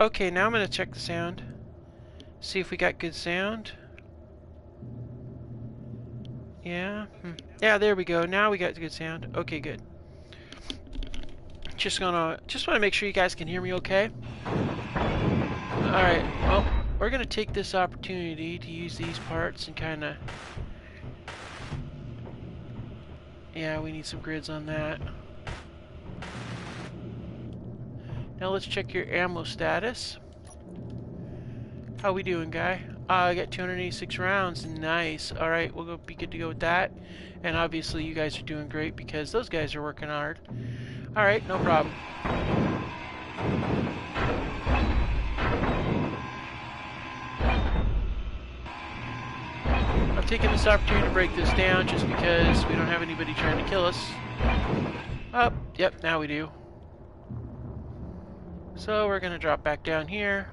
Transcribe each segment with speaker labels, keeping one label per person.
Speaker 1: Okay, now I'm going to check the sound. See if we got good sound. Yeah. Yeah, there we go. Now we got good sound. Okay, good. Just want to make sure you guys can hear me okay. Alright, well, we're going to take this opportunity to use these parts and kind of... Yeah, we need some grids on that. Now let's check your ammo status. How we doing, guy? I got 286 rounds. Nice. Alright, we'll be good to go with that. And obviously you guys are doing great because those guys are working hard. Alright, no problem. I'm taking this opportunity to break this down just because we don't have anybody trying to kill us. Oh, yep, now we do. So we're going to drop back down here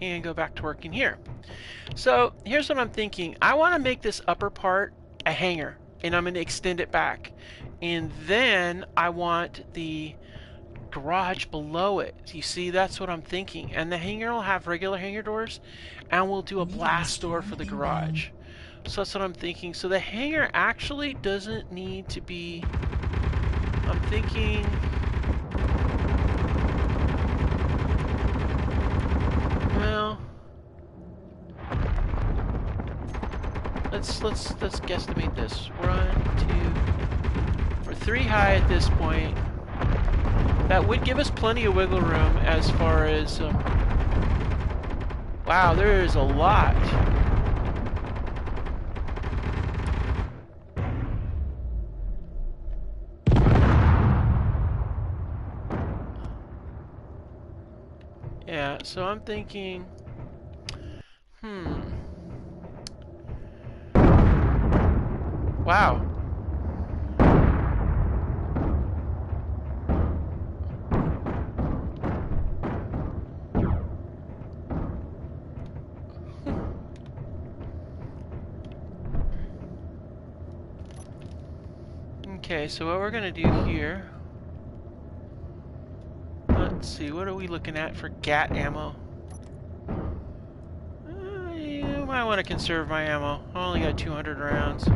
Speaker 1: and go back to working here. So here's what I'm thinking. I want to make this upper part a hangar, and I'm going to extend it back. And then I want the garage below it. You see, that's what I'm thinking. And the hangar will have regular hangar doors, and we'll do a blast door for the garage. So that's what I'm thinking. So the hangar actually doesn't need to be... I'm thinking... Well... Let's guesstimate this. 1, 2... We're 3 high at this point. That would give us plenty of wiggle room as far as... wow, there is a lot. Yeah, so I'm thinking... Wow. Okay, so what we're going to do here... Let's see, what are we looking at for GAT ammo? You might want to conserve my ammo. I only got 200 rounds.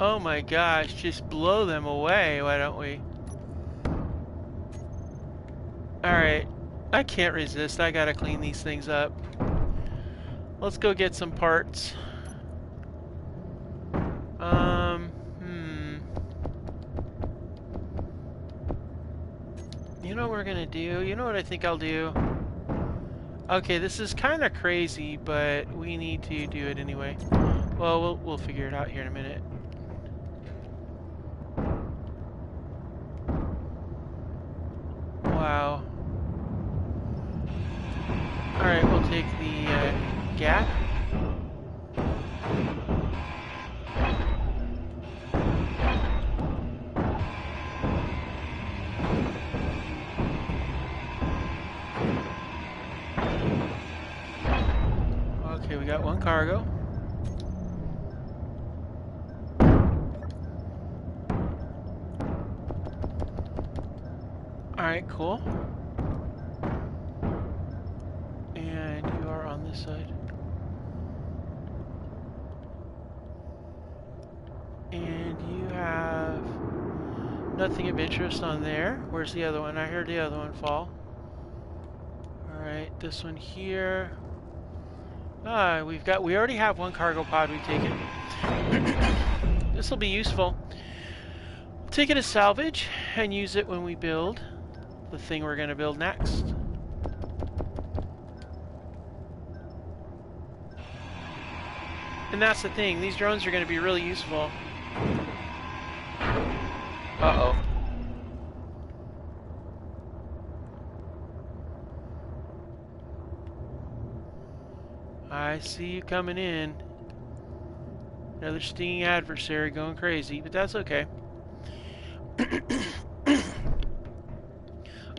Speaker 1: Oh my gosh, just blow them away, why don't we? Alright, I can't resist. I gotta clean these things up. Let's go get some parts. You know what we're gonna do? You know what I think I'll do? Okay, this is kind of crazy, but we need to do it anyway. Well, we'll figure it out here in a minute. Wow. Alright, we'll take the gap. Okay, we got one cargo. Alright, cool. And you are on this side. And you have nothing of interest on there. Where's the other one? I heard the other one fall. Alright, this one here. Ah, we already have one cargo pod, we've taken. This will be useful. We'll take it as salvage and use it when we build the thing we're going to build next. And that's the thing, these drones are going to be really useful. Uh-oh. I see you coming in. Another stinging adversary going crazy, but that's okay.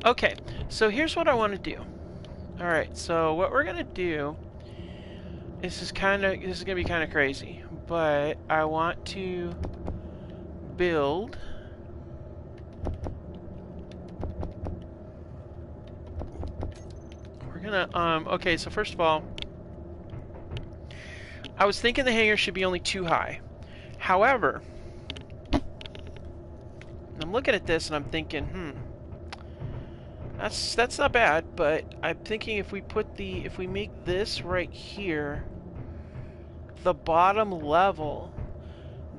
Speaker 1: Okay, so here's what I want to do. Alright, so what we're gonna do, this is gonna be kinda crazy, but I want to build okay, so first of all, I was thinking the hangar should be only 2 high. However, I'm looking at this and I'm thinking, that's not bad, but I'm thinking if we make this right here the bottom level,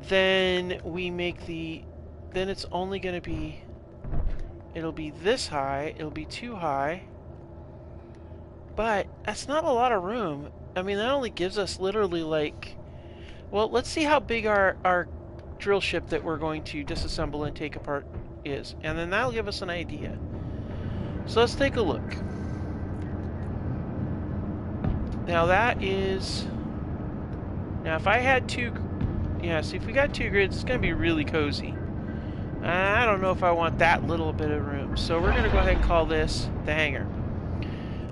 Speaker 1: then it's only going to be, it'll be this high, it'll be 2 high, but that's not a lot of room. I mean, that only gives us literally like, well, let's see how big our drill ship that we're going to disassemble and take apart is, and then that'll give us an idea. So let's take a look. Now that is, now if I had 2, yeah, see if we got 2 grids, it's going to be really cozy. I don't know if I want that little bit of room, so we're going to go ahead and call this the hangar.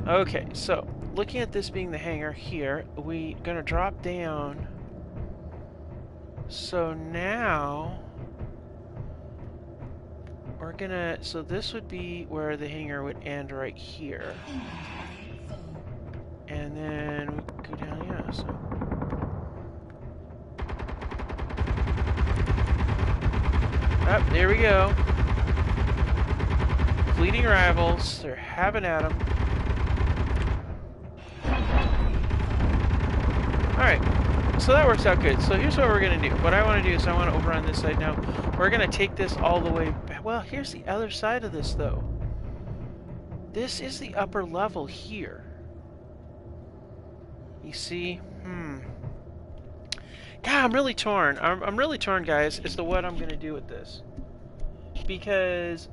Speaker 1: Okay, so looking at this being the hangar here, we're going to drop down. So now we're gonna, so this would be where the hangar would end right here. And then we go down, yeah, so. Oh, there we go. Fleeting rivals, they're having at them. Alright. So that works out good. So here's what we're going to do. What I want to do is I want to over on this side now. We're going to take this all the way back. Well, here's the other side of this, though. This is the upper level here. You see? God, I'm really torn. I'm really torn, guys, as to what I'm going to do with this. Because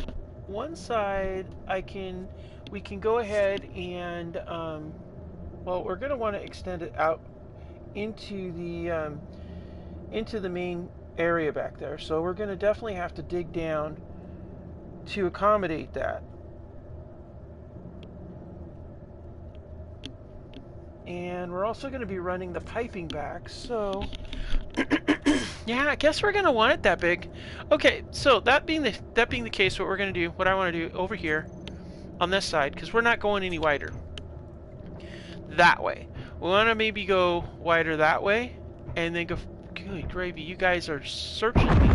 Speaker 1: one side, we can go ahead and, well, we're going to want to extend it out into the main area back there. So we're going to definitely have to dig down to accommodate that. And we're also going to be running the piping back, so yeah, I guess we're going to want it that big. Okay, so that being the case, what we're going to do, what I want to do over here on this side, because we're not going any wider that way. We want to maybe go wider that way, and then go. Good gravy, you guys are searching me.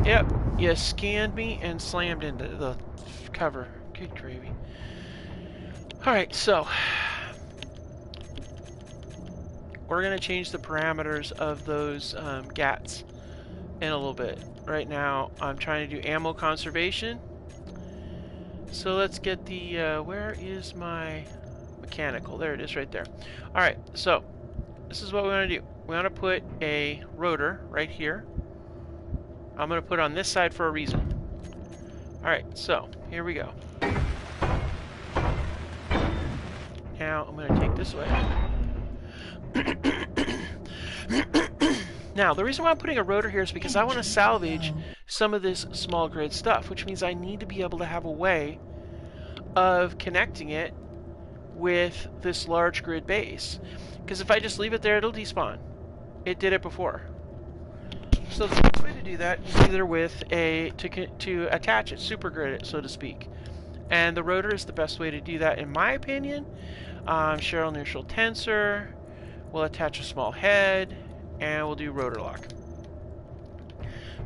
Speaker 1: Yep, you scanned me and slammed into the cover. Good gravy. Alright, so we're going to change the parameters of those GATs in a little bit. Right now, I'm trying to do ammo conservation. So let's get the, where is my mechanical? There it is right there. Alright, so this is what we want to do. We want to put a rotor right here. I'm going to put it on this side for a reason. Alright, so here we go. Now I'm going to take this away. Now, the reason why I'm putting a rotor here is because I want to salvage some of this small grid stuff, which means I need to be able to have a way of connecting it with this large grid base. Because if I just leave it there, it'll despawn. It did it before. So the best way to do that is either with to attach it, super grid it, so to speak. And the rotor is the best way to do that, in my opinion. Cheryl neutral tensor. We'll attach a small head, and we'll do rotor lock.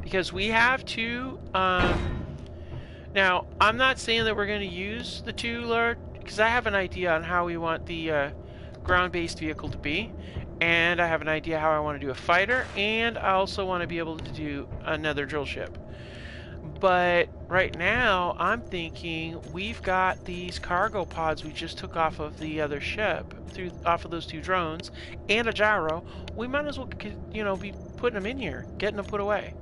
Speaker 1: Because we have to, now, I'm not saying that we're going to use the 2 large, because I have an idea on how we want the ground-based vehicle to be, and I have an idea how I want to do a fighter, and I also want to be able to do another drill ship. But right now, I'm thinking we've got these cargo pods we just took off of the other ship, off of those 2 drones, and a gyro. We might as well, you know, be putting them in here, getting them put away.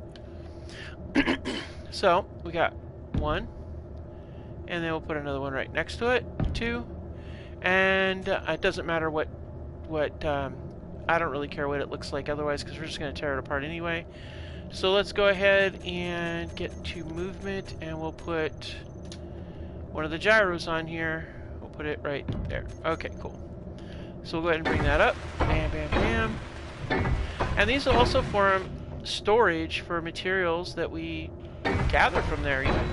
Speaker 1: So we got 1, and then we'll put another one right next to it, 2, and it doesn't matter what I don't really care what it looks like otherwise, because we're just going to tear it apart anyway. So let's go ahead and get to movement, and we'll put one of the gyros on here. Oh, put it right there. Okay, cool. So we'll go ahead and bring that up. Bam, bam, bam. And these will also form storage for materials that we gather from there even.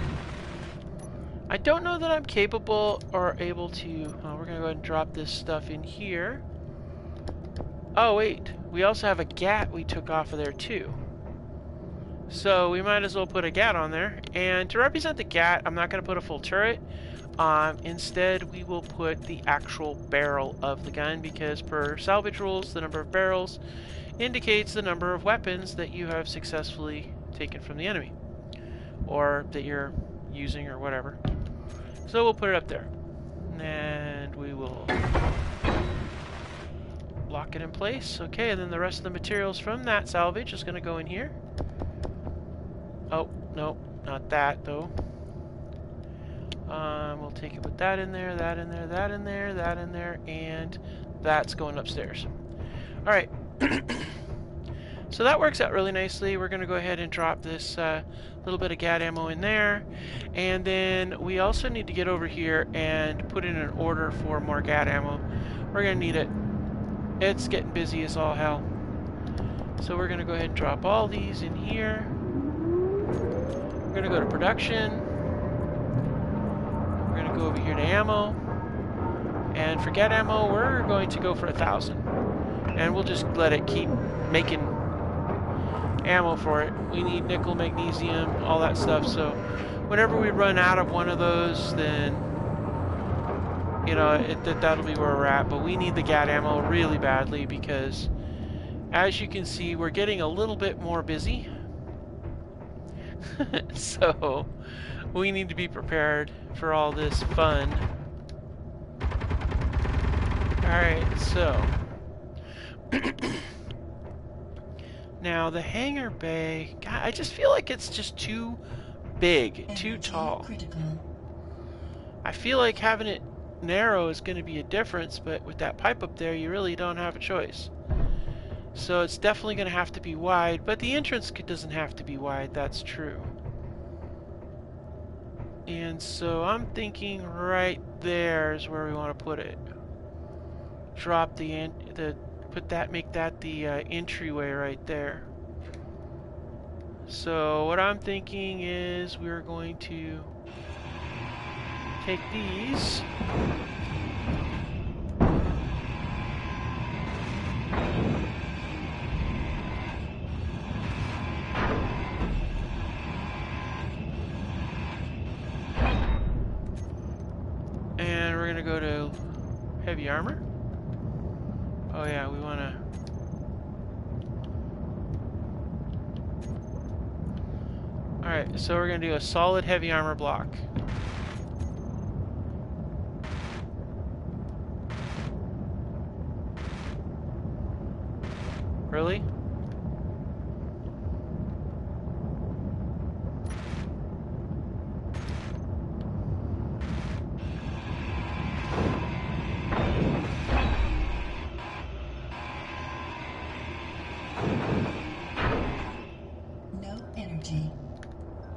Speaker 1: I don't know that I'm capable or able to... we're going to go ahead and drop this stuff in here. Oh, wait. We also have a GAT we took off of there, too. So we might as well put a GAT on there. And to represent the GAT, I'm not going to put a full turret. Instead, we will put the actual barrel of the gun, because per salvage rules, the number of barrels indicates the number of weapons that you have successfully taken from the enemy, or that you're using, or whatever. So we'll put it up there, and we will lock it in place. Okay, and then the rest of the materials from that salvage is going to go in here. Oh, no, not that, though. We'll take it with that in there, that in there, that in there, that in there, and that's going upstairs. Alright. So that works out really nicely. We're going to go ahead and drop this little bit of GAT ammo in there. And then we also need to get over here and put in an order for more GAT ammo. We're going to need it. It's getting busy as all hell. So we're going to go ahead and drop all these in here. We're going to go to production. We're going to go over here to ammo. And for GAT ammo, we're going to go for 1,000. And we'll just let it keep making ammo for it. We need nickel, magnesium, all that stuff. So whenever we run out of one of those, then you know that'll be where we're at. But we need the GAT ammo really badly, because as you can see, we're getting a little bit more busy. So we need to be prepared for all this fun. Alright, so now the hangar bay, God, I just feel like it's just too big, too tall. I feel like having it narrow is going to be a difference, but with that pipe up there, you really don't have a choice. So it's definitely going to have to be wide, but the entrance doesn't have to be wide, that's true. And so I'm thinking right there is where we want to put it. Drop make that the entryway right there. So what I'm thinking is we're going to take these. And we're going to go to heavy armor. Oh yeah, we want to... Alright, so we're going to do a solid heavy armor block. Really?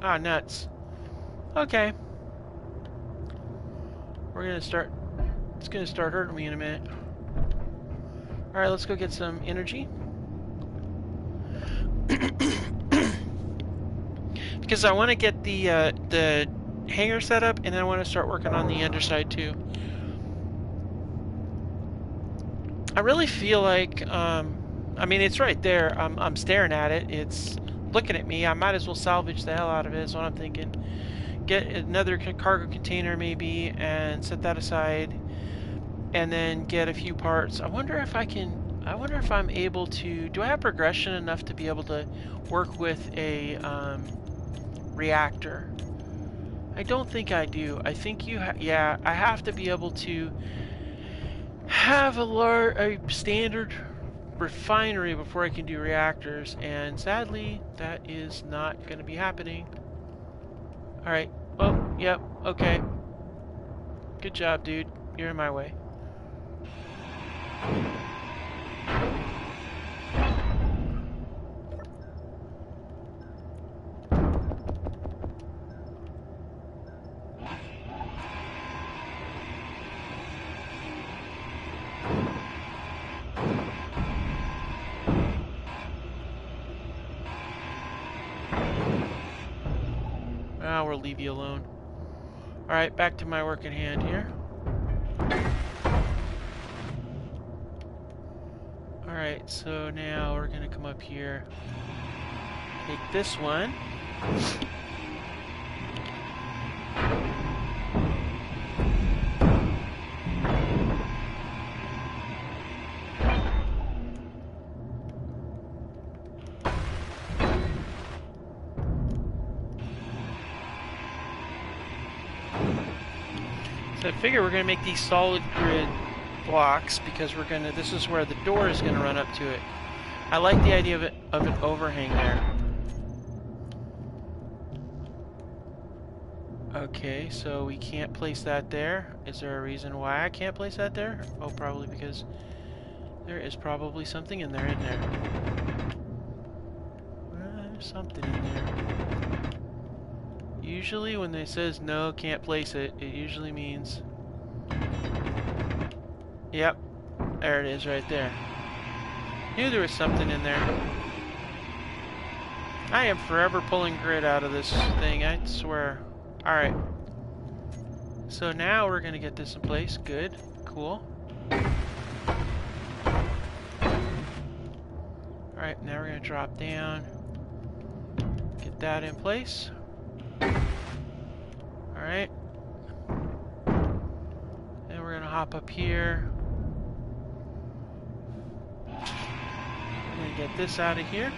Speaker 1: Ah, nuts. Okay. We're gonna start... It's gonna start hurting me in a minute. Alright, let's go get some energy. Because I want to get the hangar set up, and then I want to start working on the underside too. I really feel like... I mean, it's right there. I'm staring at it. It's looking at me. I might as well salvage the hell out of it, is what I'm thinking. Get another cargo container maybe and set that aside, and then get a few parts. I wonder if I'm able to... Do I have progression enough to be able to work with a reactor? I don't think I do. I think yeah, I have to be able to have a standard refinery before I can do reactors, and sadly that is not going to be happening. Alright, oh, yep, okay. Good job, dude. You're in my way. now we'll leave you alone. Alright, back to my work in hand here. Alright, so now we're gonna come up here, take this one. So I figure we're going to make these solid grid blocks because we're going to, this is where the door is going to run up to it. I like the idea of an overhang there. Okay, so we can't place that there. Is there a reason why I can't place that there? Oh, probably because there is probably something in there, isn't there? There's something in there. Usually when it says no, can't place it, it usually means... Yep, there it is right there. Knew there was something in there. I am forever pulling grid out of this thing, I swear. Alright. So now we're going to get this in place. Good. Cool. Alright, now we're going to drop down. Get that in place. Alright. Then we're going to hop up here. We're going to get this out of here.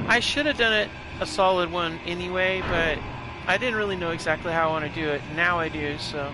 Speaker 1: I should have done it a solid one anyway, but I didn't really know exactly how I want to do it. Now I do, so...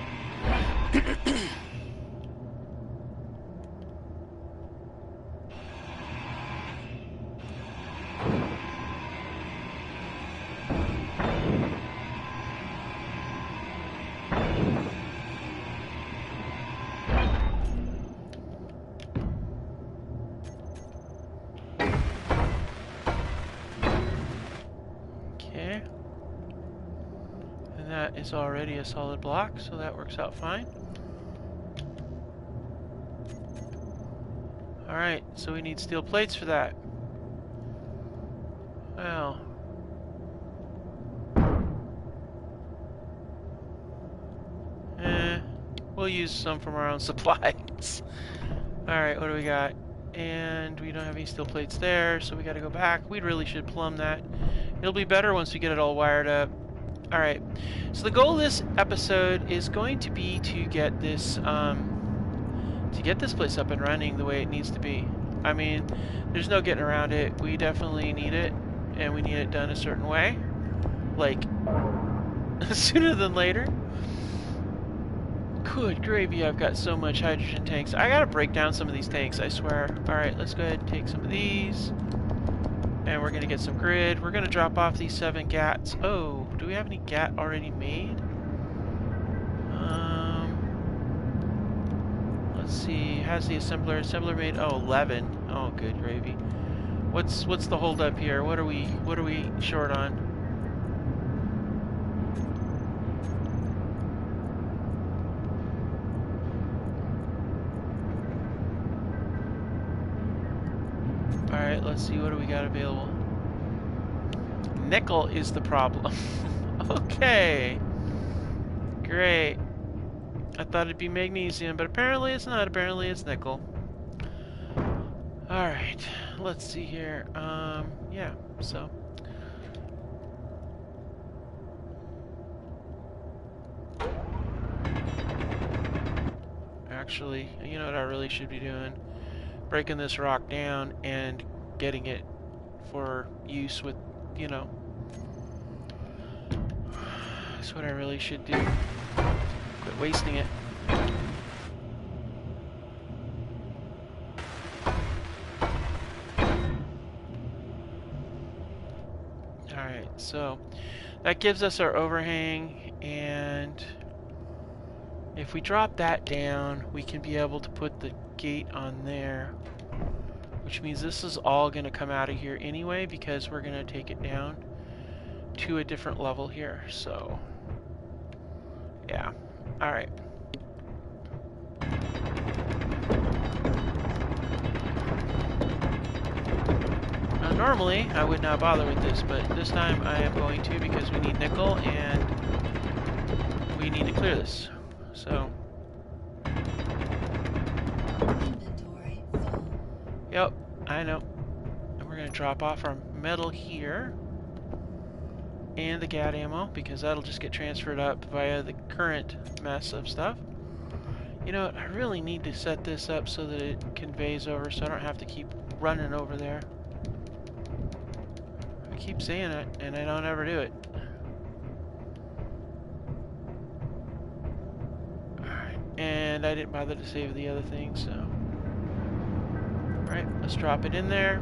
Speaker 1: That is already a solid block, so that works out fine. Alright, so we need steel plates for that. Well... we'll use some from our own supplies. Alright, what do we got? And we don't have any steel plates there, so we gotta go back. We really should plumb that. It'll be better once we get it all wired up. Alright, so the goal of this episode is going to be to get this place up and running the way it needs to be. I mean, there's no getting around it. We definitely need it, and we need it done a certain way. Like, sooner than later. Good gravy, I've got so much hydrogen tanks. I gotta break down some of these tanks, I swear. Alright, let's go ahead and take some of these. And we're going to get some grid. We're going to drop off these 7 GATs. Oh, do we have any GAT already made? Let's see. Has the assembler made? Oh, 11. Oh, good gravy. What's the hold up here? What are we short on? Alright, let's see, what do we got available? Nickel is the problem. Okay. Great. I thought it'd be magnesium, but apparently it's not. Apparently it's nickel. Alright, let's see here. Yeah, so. Actually, you know what I really should be doing? Breaking this rock down and getting it for use with, you know. That's what I really should do. Quit wasting it. Alright, so that gives us our overhang, and if we drop that down, we can be able to put the gate on there, which means this is all going to come out of here anyway because we're going to take it down to a different level here. So yeah, all right. Normally, I would not bother with this, but this time I am going to because we need nickel and we need to clear this. So,
Speaker 2: Inventory full.
Speaker 1: yep, I know. And we're going to drop off our metal here and the GAD ammo because that'll just get transferred up via the current mess of stuff. You know what, I really need to set this up so that it conveys over so I don't have to keep running over there. I keep saying it, and I don't ever do it. Alright, and I didn't bother to save the other thing, so... Alright, let's drop it in there.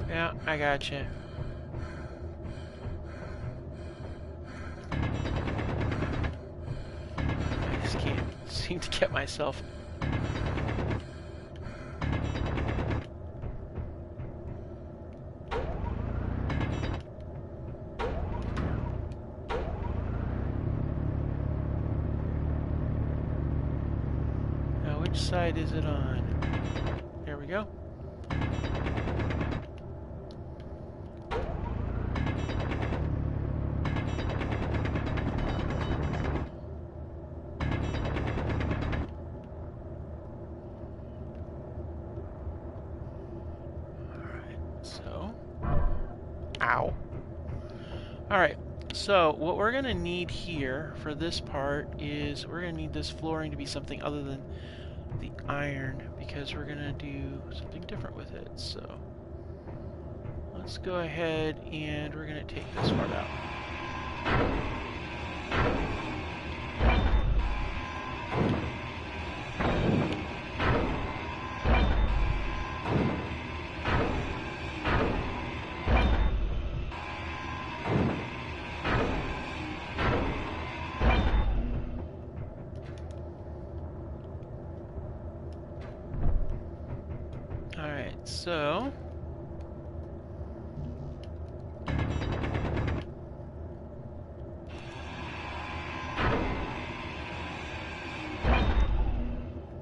Speaker 1: Yeah, I gotcha. I just can't seem to get myself. Now, which side is it on? There we go. Ow. Alright, so what we're going to need here for this part is we're going to need this flooring to be something other than the iron because we're going to do something different with it. So let's go ahead and we're going to take this part out. So,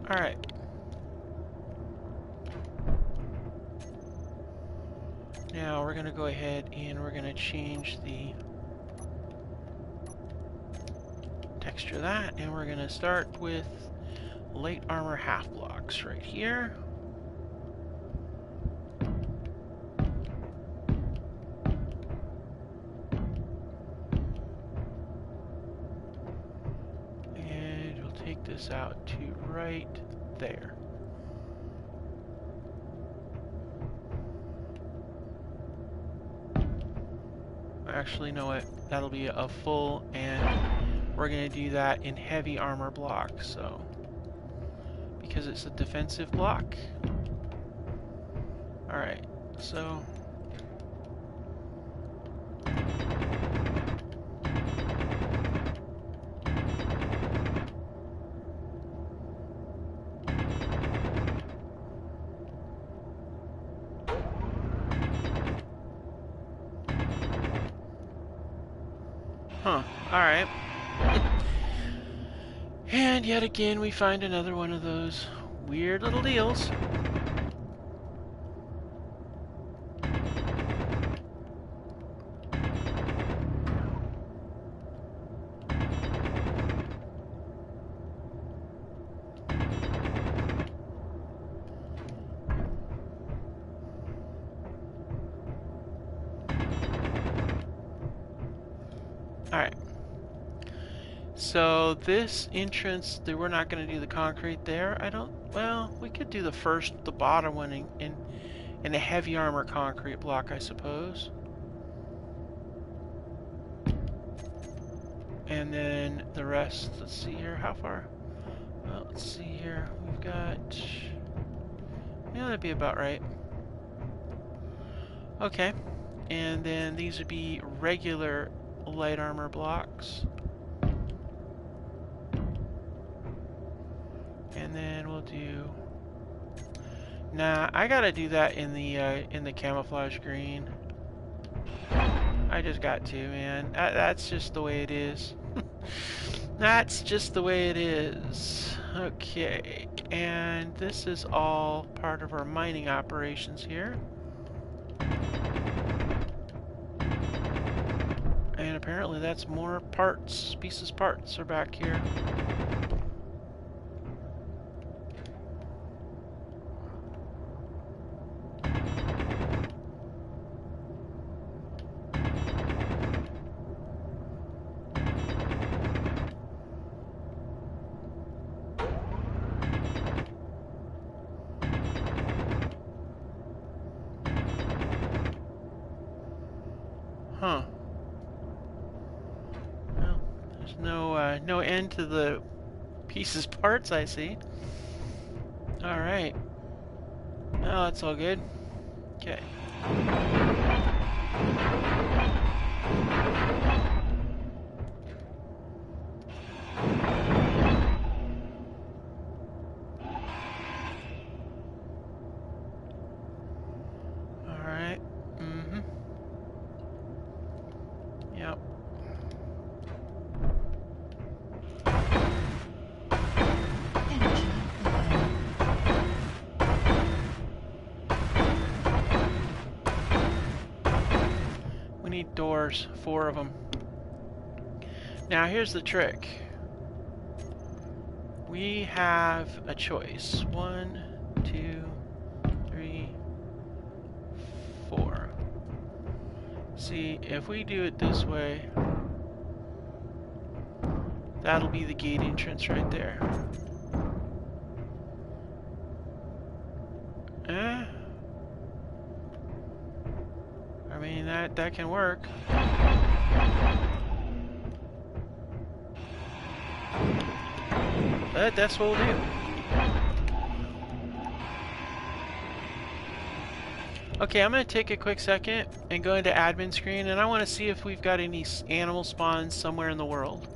Speaker 1: alright. Now we're going to go ahead and we're going to change the texture of that, and we're going to start with light armor half blocks right here. This out to right there. Actually, you know what? That'll be a full, and we're going to do that in heavy armor block, so because it's a defensive block. Alright, so alright. And yet again, we find another one of those weird little deals. Alright. So this entrance, we're not going to do the concrete there. Well, we could do the bottom one in a heavy armor concrete block, I suppose. And then the rest, let's see here, how far? Well, let's see here, we've got, yeah, that'd be about right. Okay, and then these would be regular light armor blocks. And then we'll do... Nah, I gotta do that in the camouflage green. I just got to, man. That's just the way it is. That's just the way it is. Okay, and this is all part of our mining operations here. And apparently that's more parts, parts are back here. Huh. Well, there's no end to the parts I see. Alright. Oh, that's all good. Okay. Alright. Mm-hmm. Yep.
Speaker 2: Energy low.
Speaker 1: We need doors, 4 of them. Now here's the trick. We have a choice. 1, 2, 3, 4. See, if we do it this way, that'll be the gate entrance right there. I mean, that can work. But that's what we'll do. Okay, I'm going to take a quick second and go into admin screen, and I want to see if we've got any animal spawns somewhere in the world.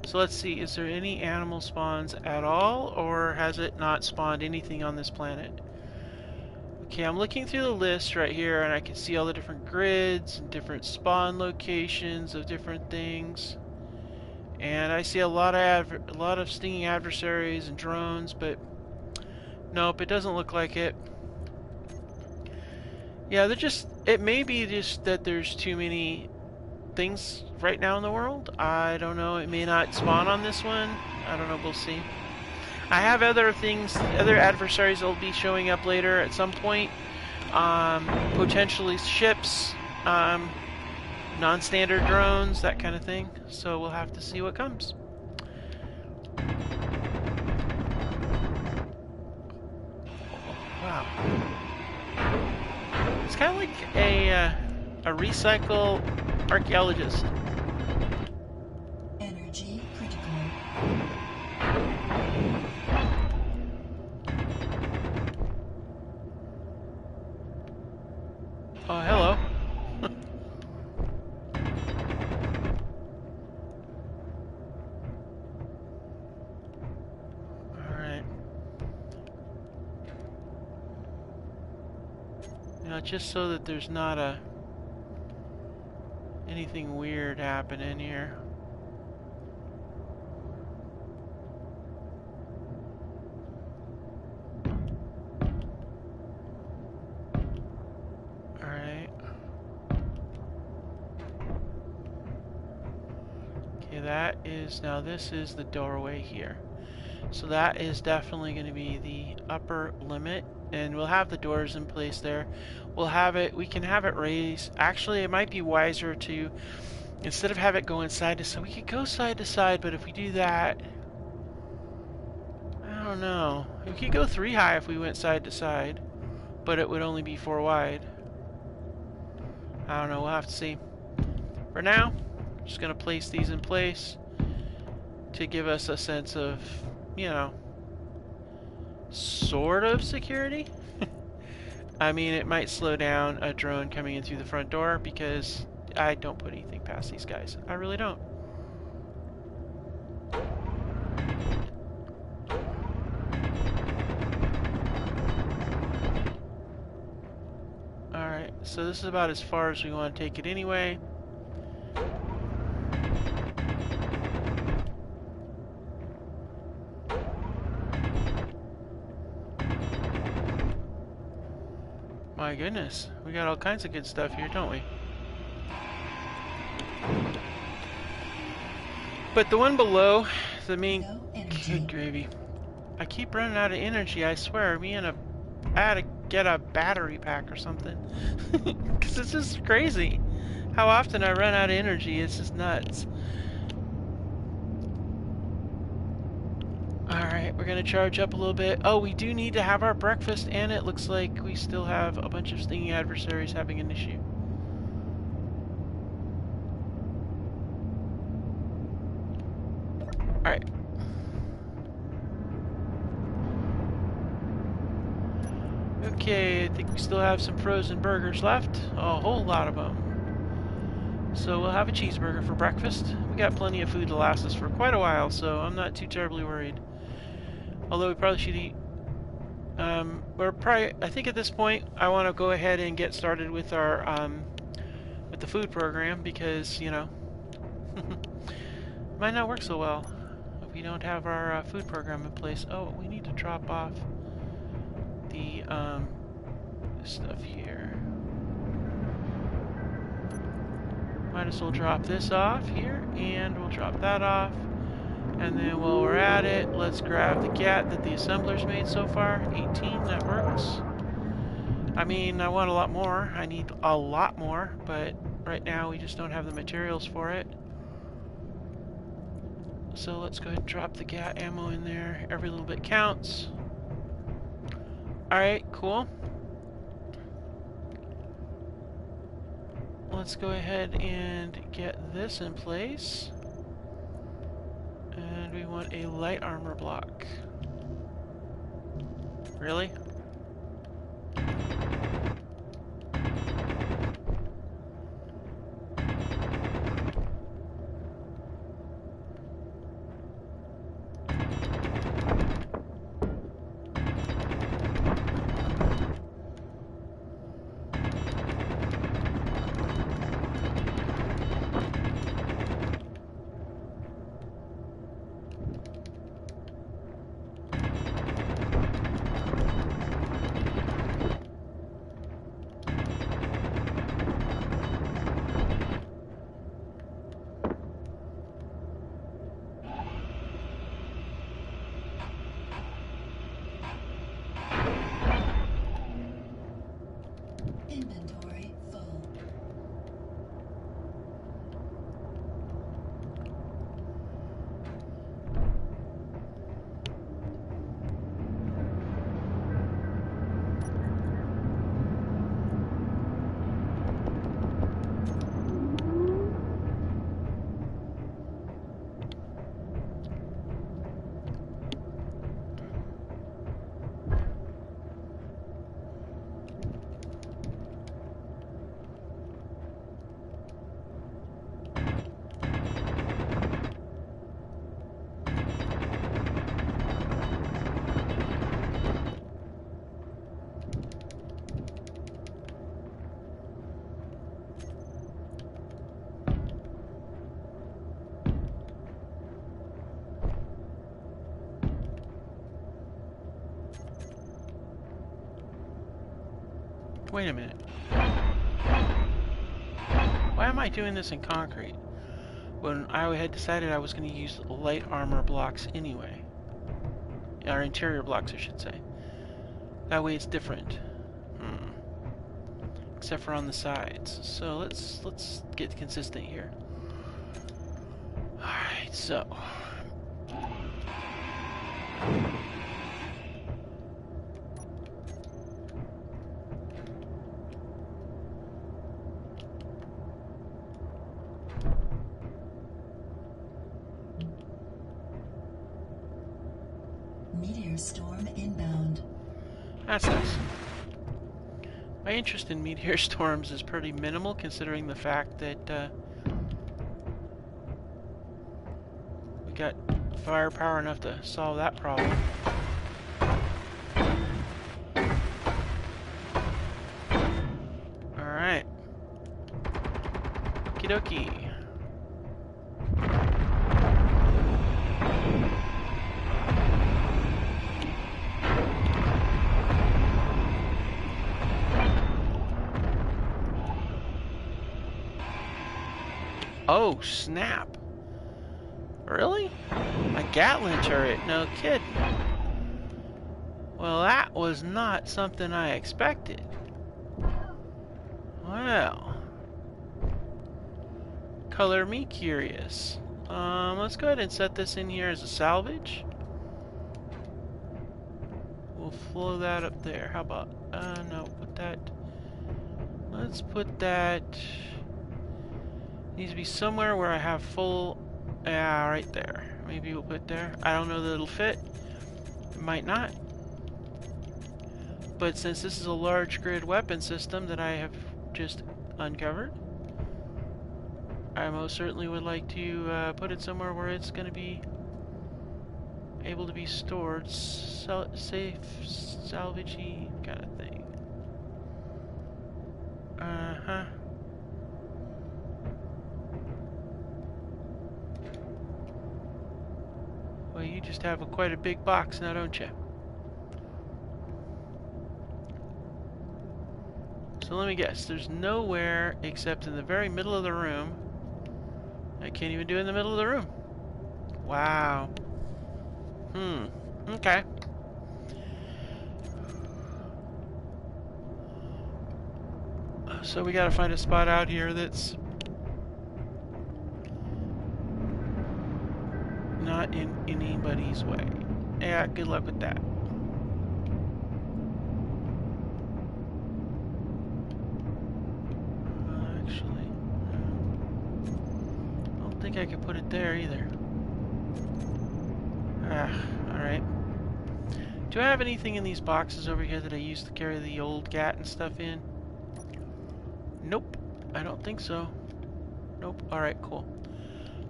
Speaker 1: So let's see, is there any animal spawns at all, or has it not spawned anything on this planet? Okay, I'm looking through the list right here, and I can see all the different grids and different spawn locations of different things. And I see a lot of stinging adversaries and drones, but nope, it doesn't look like it. Yeah, it may be just that there's too many things right now in the world. I don't know, it may not spawn on this one. I don't know, we'll see. I have other adversaries that will be showing up later at some point. Potentially ships, non-standard drones, that kind of thing. So we'll have to see what comes. Wow. It's kind of like a recycle archaeologist.
Speaker 2: Energy critical.
Speaker 1: Oh, hello. Alright. Now, just so that there's not anything weird happening here. Alright. Okay, now this is the doorway here. So that is definitely going to be the upper limit, and we'll have the doors in place there. We can have it raised. Actually, it might be wiser to, instead of have it going side to side, we could go side to side, but if we do that, I don't know. We could go 3 high if we went side to side, but it would only be 4 wide. I don't know, we'll have to see. For now, I'm just going to place these in place to give us a sense of, you know, sort of security. I mean, it might slow down a drone coming in through the front door because I don't put anything past these guys. I really don't. Alright, so this is about as far as we want to take it anyway. my goodness. We got all kinds of good stuff here, don't we? But the one below, the main...
Speaker 2: No energy.
Speaker 1: Good gravy. I keep running out of energy, I swear. I had to get a battery pack or something. Because it's just crazy. How often I run out of energy, it's just nuts. Alright, we're going to charge up a little bit. Oh, we do need to have our breakfast, and it looks like we still have a bunch of stinging adversaries having an issue. Alright. Okay, I think we still have some frozen burgers left. A whole lot of them. So we'll have a cheeseburger for breakfast. We got plenty of food to last us for quite a while, so I'm not too terribly worried. Although we probably should eat. I think at this point I want to go ahead and get started with our with the food program because you know might not work so well if we don't have our food program in place. Oh, we need to drop off the stuff here. Might as well drop this off here, and we'll drop that off. And then while we're at it, let's grab the gat that the assembler's made so far. 18, that works. I mean, I want a lot more. I need a lot more, but right now we just don't have the materials for it. So let's go ahead and drop the gat ammo in there. Every little bit counts. Alright, cool. Let's go ahead and get this in place. And we want a light armor block. Really?
Speaker 2: Inventory full.
Speaker 1: Wait a minute. Why am I doing this in concrete when I had decided I was going to use light armor blocks anyway? Or interior blocks, I should say. That way it's different. Except for on the sides. So let's get consistent here. Alright, so
Speaker 2: Meteor storm inbound.
Speaker 1: that's nice. My interest in meteor storms is pretty minimal considering the fact that we got firepower enough to solve that problem. Alright. Okie dokie. Oh, snap. Really? A Gatling turret? No kidding. Well, that was not something I expected. Well, color me curious. Let's go ahead and set this in here as a salvage. We'll flow that up there. How about, no, put that, let's put that, needs to be somewhere where I have full, yeah, right there. Maybe we'll put there. I don't know that it'll fit. It might not. But since this is a large grid weapon system that I have just uncovered, I most certainly would like to put it somewhere where it's going to be able to be stored, safe, salvagey kind of thing. Uh-huh. Well, you just have quite a big box now, don't you? So let me guess, there's nowhere except in the very middle of the room. I can't even do it in the middle of the room. Wow. Okay. So we gotta find a spot out here that's not in anybody's way. Yeah, good luck with that. Actually, I don't think I could put it there either. Alright. Do I have anything in these boxes over here that I used to carry the old GAT and stuff in? Nope, I don't think so. Nope, alright, cool.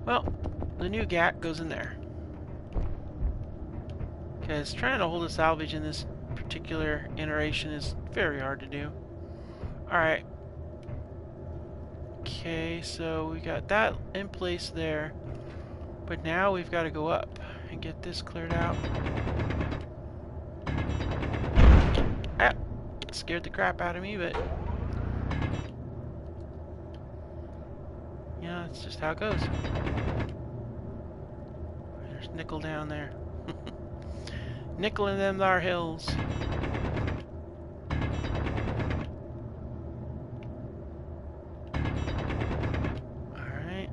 Speaker 1: Well, the new GAT goes in there. Because trying to hold a salvage in this particular iteration is very hard to do. Alright. Okay, so we got that in place there. But now we've got to go up and get this cleared out. Ah! Scared the crap out of me, but yeah, that's just how it goes. There's nickel down there. Nickel in them thar hills. Alright.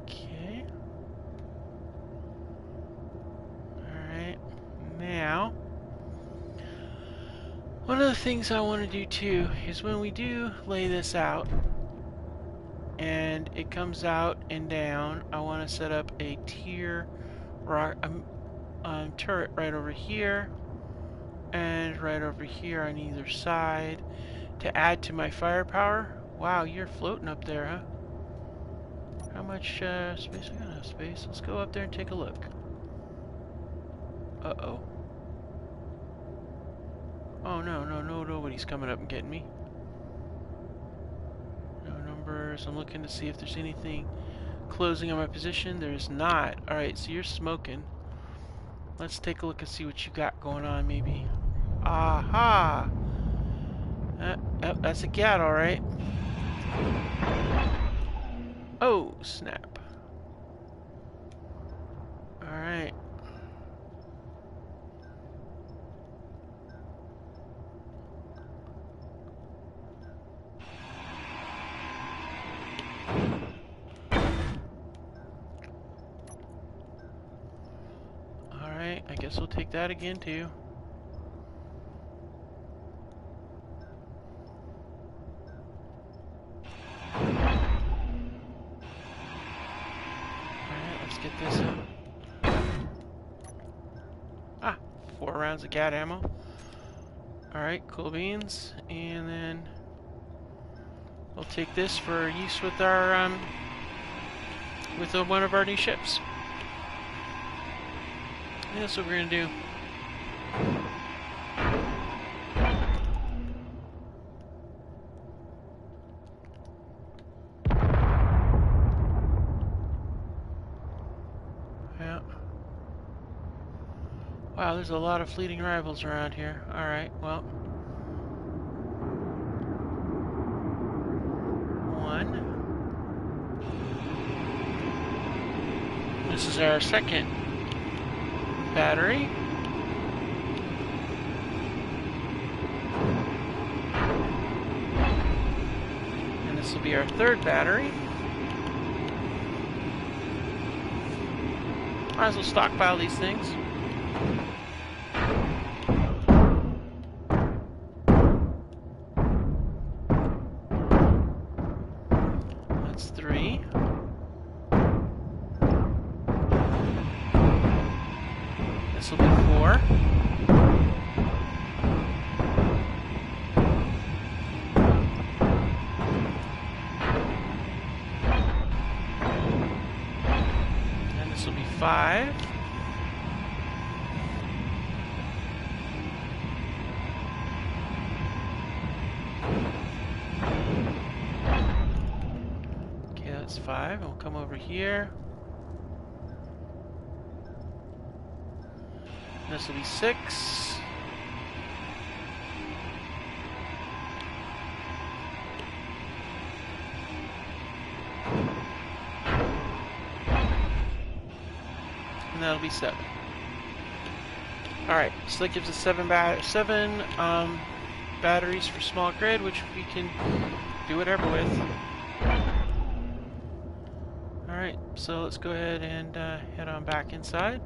Speaker 1: Okay. Alright. Now, one of the things I want to do too is when we do lay this out, and it comes out and down, I want to set up a tier rock, turret right over here and right over here on either side to add to my firepower. Wow, you're floating up there, huh? How much space? I got enough space. Let's go up there and take a look. Uh-oh. Oh, no, nobody's coming up and getting me. I'm looking to see if there's anything closing on my position. There's not. Alright, so you're smoking. Let's take a look and see what you got going on, maybe. Aha! That's a cat, alright. Oh, snap. Alright. I guess we'll take that again too. Alright, let's get this up. Ah, 4 rounds of cat ammo. Alright, cool beans. And then we'll take this for use with our with one of our new ships. And that's what we're gonna do. Wow, there's a lot of fleeting rivals around here. Alright, well. One. This is our second battery. And this will be our third battery. Might as well stockpile these things. That's 3. This will be 4. And this will be 5. Okay, that's 5. We'll come over here. This will be 6. And that'll be 7. Alright, so that gives us 7 batteries for small grid, which we can do whatever with. Alright, so let's go ahead and head on back inside.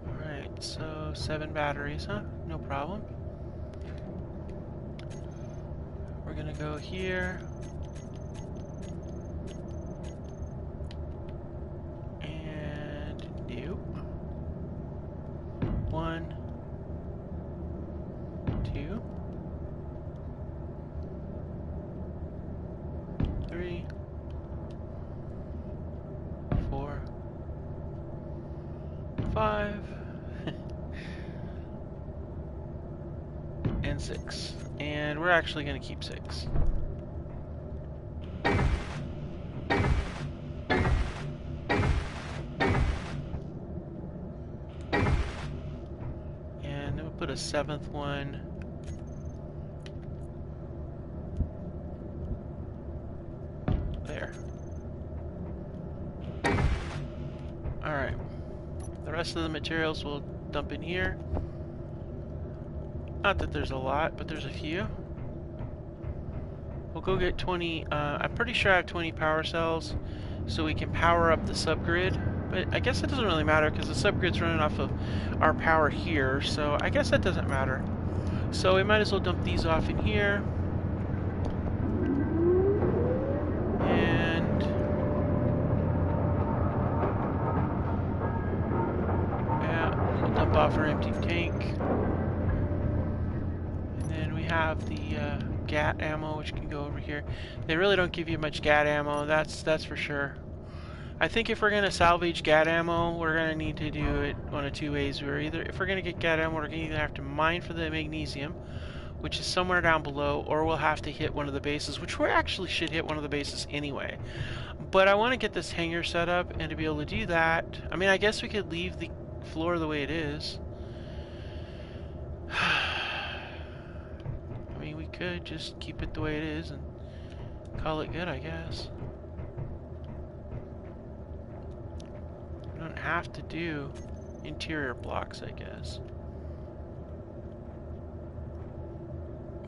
Speaker 1: Alright, so 7 batteries, huh? No problem. We're gonna go here. And new. 1, 2, 3, 4, 5, and 6. And we're actually going to keep 6. And then we'll put a 7th one there. Alright. The rest of the materials we'll dump in here. Not that there's a lot, but there's a few. We'll go get 20, I'm pretty sure I have 20 power cells, so we can power up the subgrid. But I guess it doesn't really matter, because the subgrid's running off of our power here, so I guess that doesn't matter. So we might as well dump these off in here. And yeah, we'll dump off our empty tank. Have the GAT ammo, which can go over here. They really don't give you much GAT ammo, that's for sure. I think if we're going to salvage GAT ammo, we're going to need to do it one of 2 ways. If we're going to get GAT ammo, we're going to either have to mine for the magnesium, which is somewhere down below, or we'll have to hit one of the bases, which we actually should hit one of the bases anyway. But I want to get this hangar set up, and to be able to do that, I mean, I guess we could leave the floor the way it is. I mean, we could just keep it the way it is and call it good, I guess. We don't have to do interior blocks, I guess.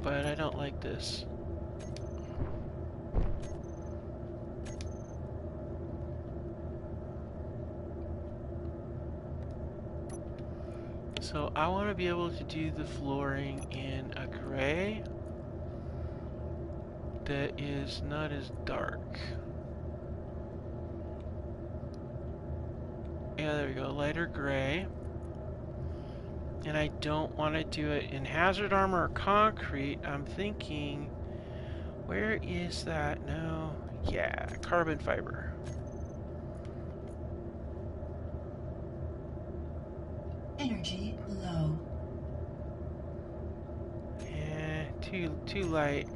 Speaker 1: But I don't like this. So I want to be able to do the flooring in a gray that is not as dark. Yeah, there we go, lighter gray. And I don't want to do it in hazard armor or concrete. I'm thinking, where is that? No, yeah, carbon fiber.
Speaker 2: Energy low.
Speaker 1: Yeah, too light.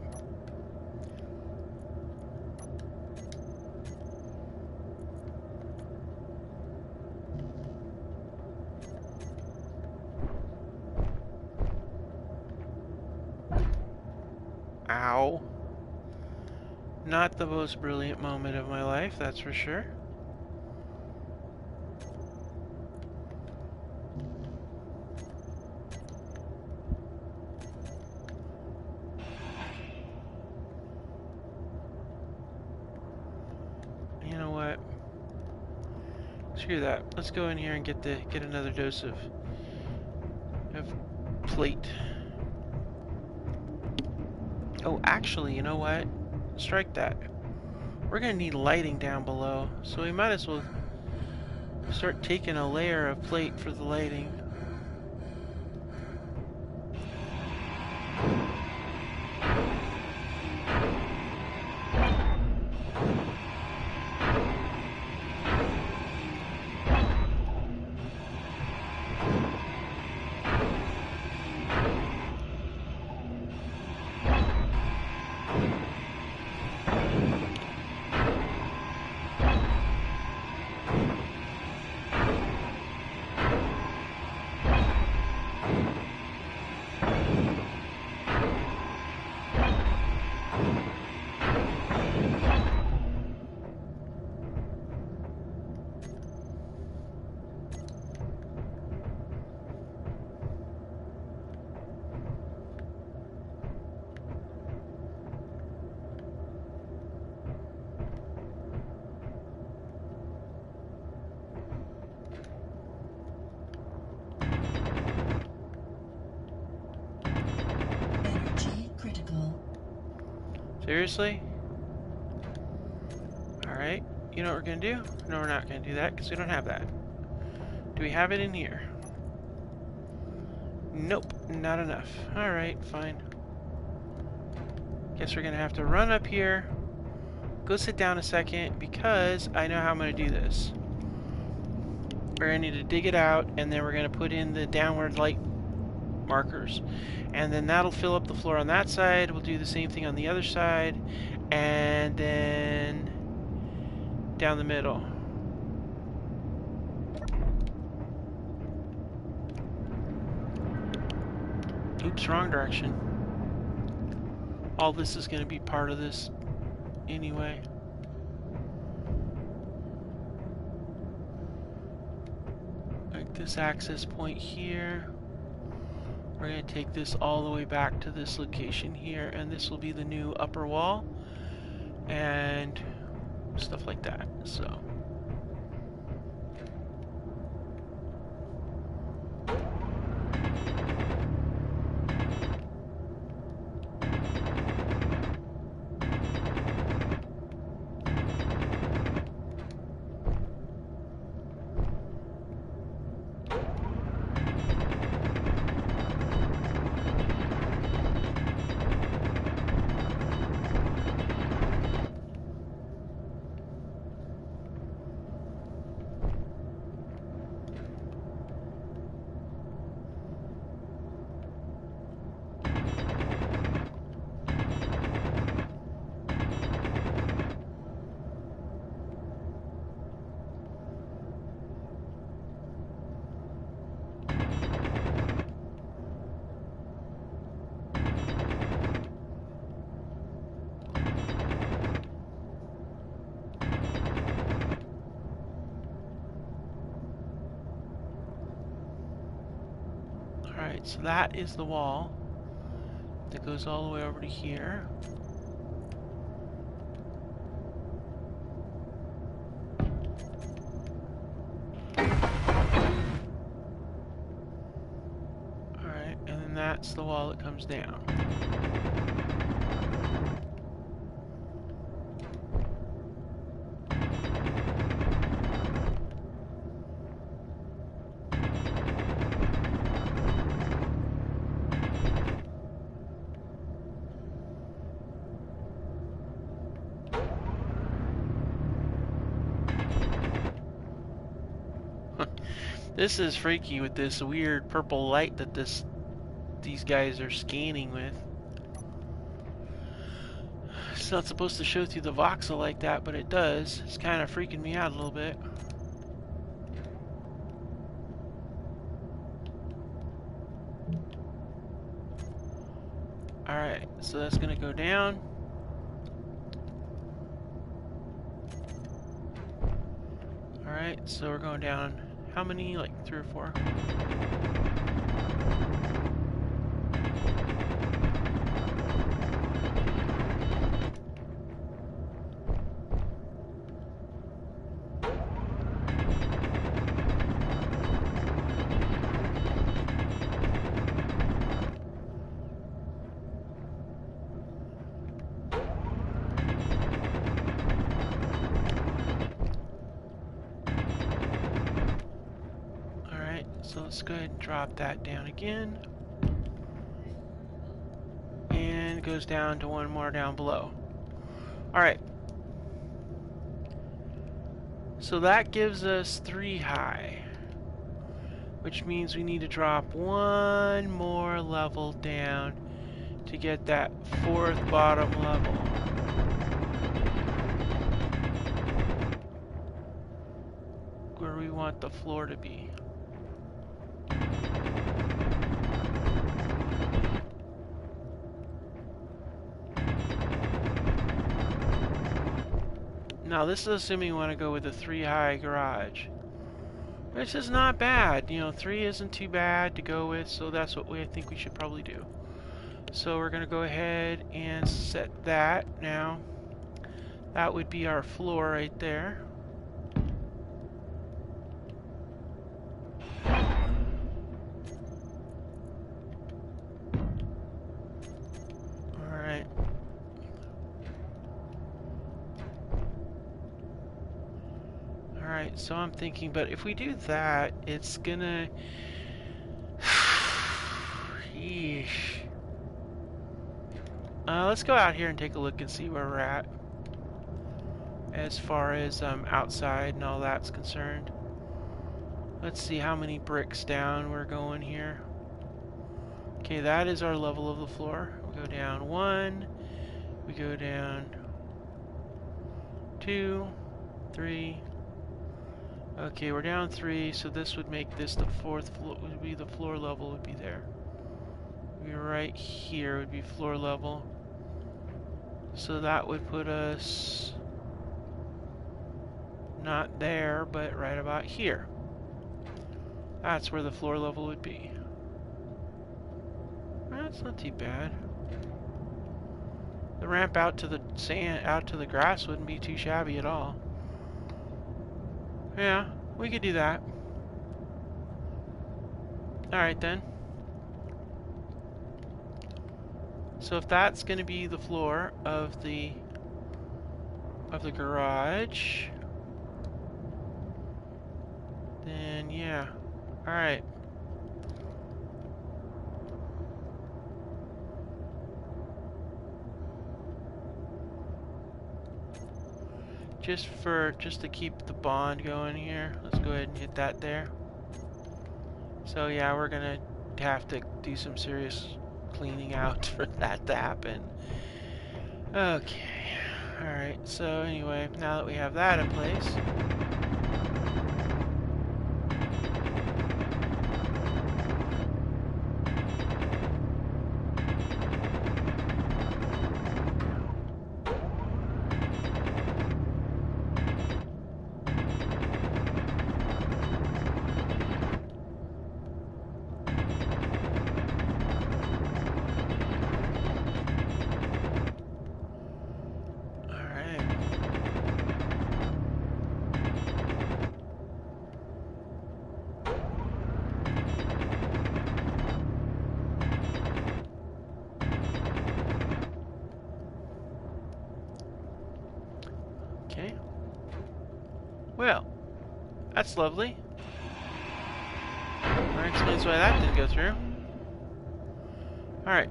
Speaker 1: Ow. Not the most brilliant moment of my life, that's for sure. You know what? Screw that. Let's go in here and get another dose of plate. Oh, actually, you know what? Strike that. We're gonna need lighting down below, so we might as well start taking a layer of plate for the lighting.
Speaker 2: Energy critical.
Speaker 1: Seriously? Alright. You know what we're gonna do? No, we're not gonna do that, because we don't have that. Do we have it in here? Nope, not enough. Alright, fine. Guess we're gonna have to run up here, go sit down a second, because I know how I'm gonna do this. We're gonna need to dig it out, and then we're gonna put in the downward light markers. And then that'll fill up the floor on that side. We'll do the same thing on the other side. And then down the middle. Oops, wrong direction. All this is going to be part of this anyway. Like this access point here. We're going to take this all the way back to this location here, and this will be the new upper wall and stuff like that. So alright, so that is the wall that goes all the way over to here. Alright, and then that's the wall that comes down. This is freaky with this weird purple light that these guys are scanning with. It's not supposed to show through the voxel like that, but it does. It's kind of freaking me out a little bit. Alright, so that's gonna go down. Alright, so we're going down how many? Like 3 or 4? So let's go ahead and drop that down again. And it goes down to one more down below. Alright. So that gives us 3 high. Which means we need to drop one more level down to get that 4th bottom level. Where we want the floor to be. Now this is assuming we want to go with a 3 high garage. Which is not bad. You know, 3 isn't too bad to go with, so that's what I think we should probably do. So we're going to go ahead and set that now. That would be our floor right there. Alright. Alright, so I'm thinking, but if we do that, it's gonna... Yeesh. Let's go out here and take a look and see where we're at. As far as outside and all that's concerned. Let's see how many bricks down we're going here. Okay, that is our level of the floor. We go down 1. We go down 2, 3. Okay, we're down 3, so this would make this the 4th floor. Would be the floor level would be there. Would be right here would be floor level. So that would put us not there, but right about here. That's where the floor level would be. That's not too bad. The ramp out to the sand, out to the grass wouldn't be too shabby at all. Yeah, we could do that. Alright then. So if that's going to be the floor of the garage, then yeah. Alright. Just to keep the bond going here, let's go ahead and hit that there. So yeah, we're gonna have to do some serious cleaning out for that to happen. Okay. Alright, so anyway, now that we have that in place, okay. Well, that's lovely. That explains why that didn't go through. Alright.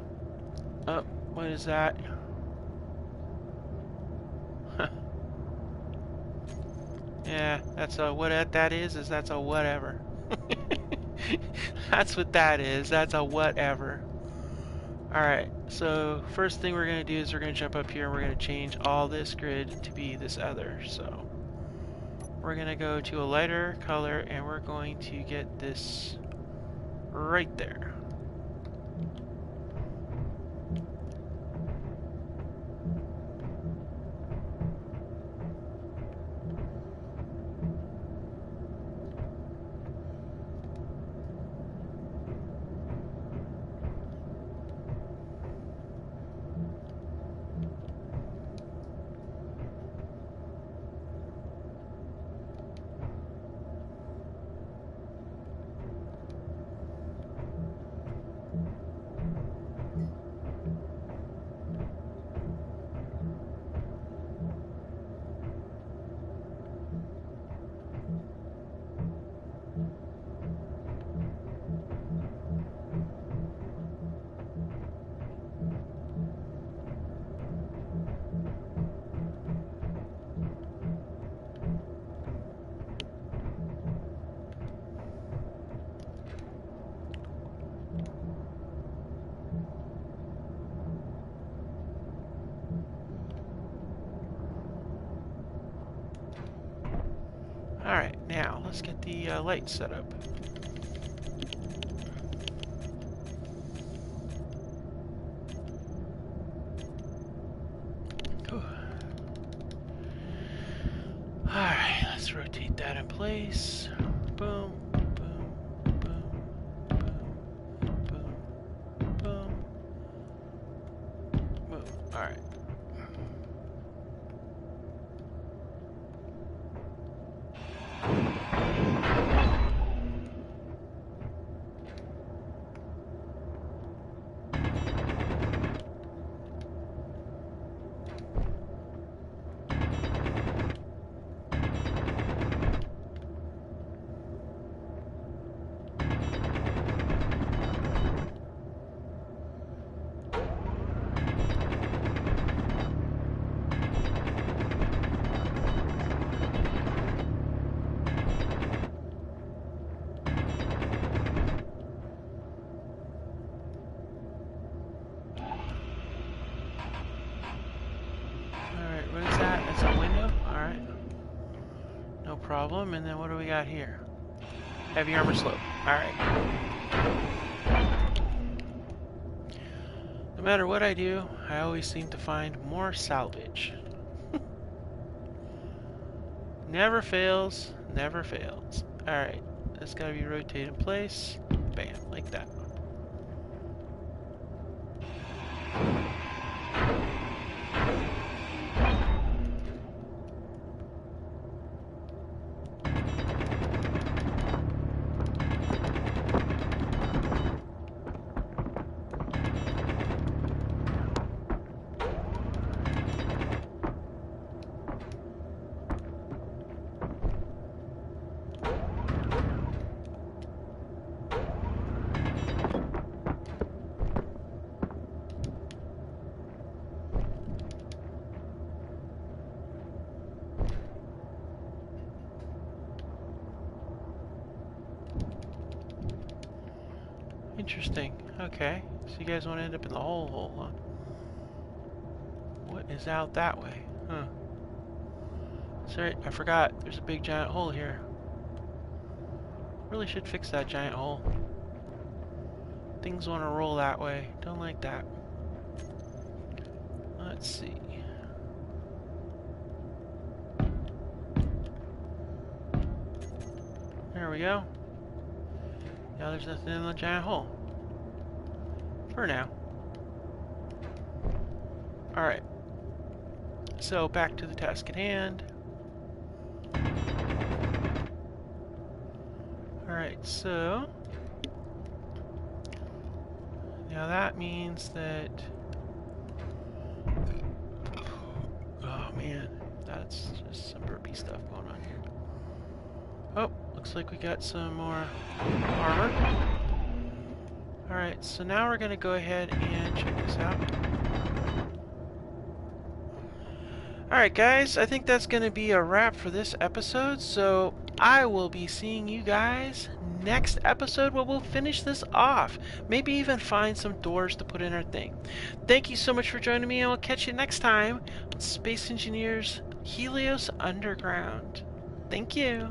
Speaker 1: Oh, what is that? Yeah, that's a what that is that's a whatever. That's what that is. That's a whatever. Alright, so first thing we're going to do is we're going to jump up here and we're going to change all this grid to be this other. So we're going to go to a lighter color and we're going to get this right there. now, let's get the lights set up. Alright, let's rotate that in place. Boom, boom, boom, boom, boom, boom. Move. Alright. What is that? That's a window? Alright. No problem. And then what do we got here? Heavy armor slope. Alright. No matter what I do, I always seem to find more salvage. Never fails. Never fails. Alright. That's gotta be rotated in place. Bam. Like that. Interesting. Okay. So you guys want to end up in the hole, huh? What is out that way? Huh. Sorry, I forgot. There's a big giant hole here. Really should fix that giant hole. Things want to roll that way. Don't like that. Let's see. There we go. Now there's nothing in the giant hole. For now. Alright. So back to the task at hand. Alright, so now that means that, oh man, that's just some burpy stuff going on here. Oh, looks like we got some more armor. Alright, so now we're going to go ahead and check this out. Alright guys, I think that's going to be a wrap for this episode, so I will be seeing you guys next episode where we'll finish this off. Maybe even find some doors to put in our thing. Thank you so much for joining me, and we'll catch you next time on Space Engineers Helios Underground. Thank you.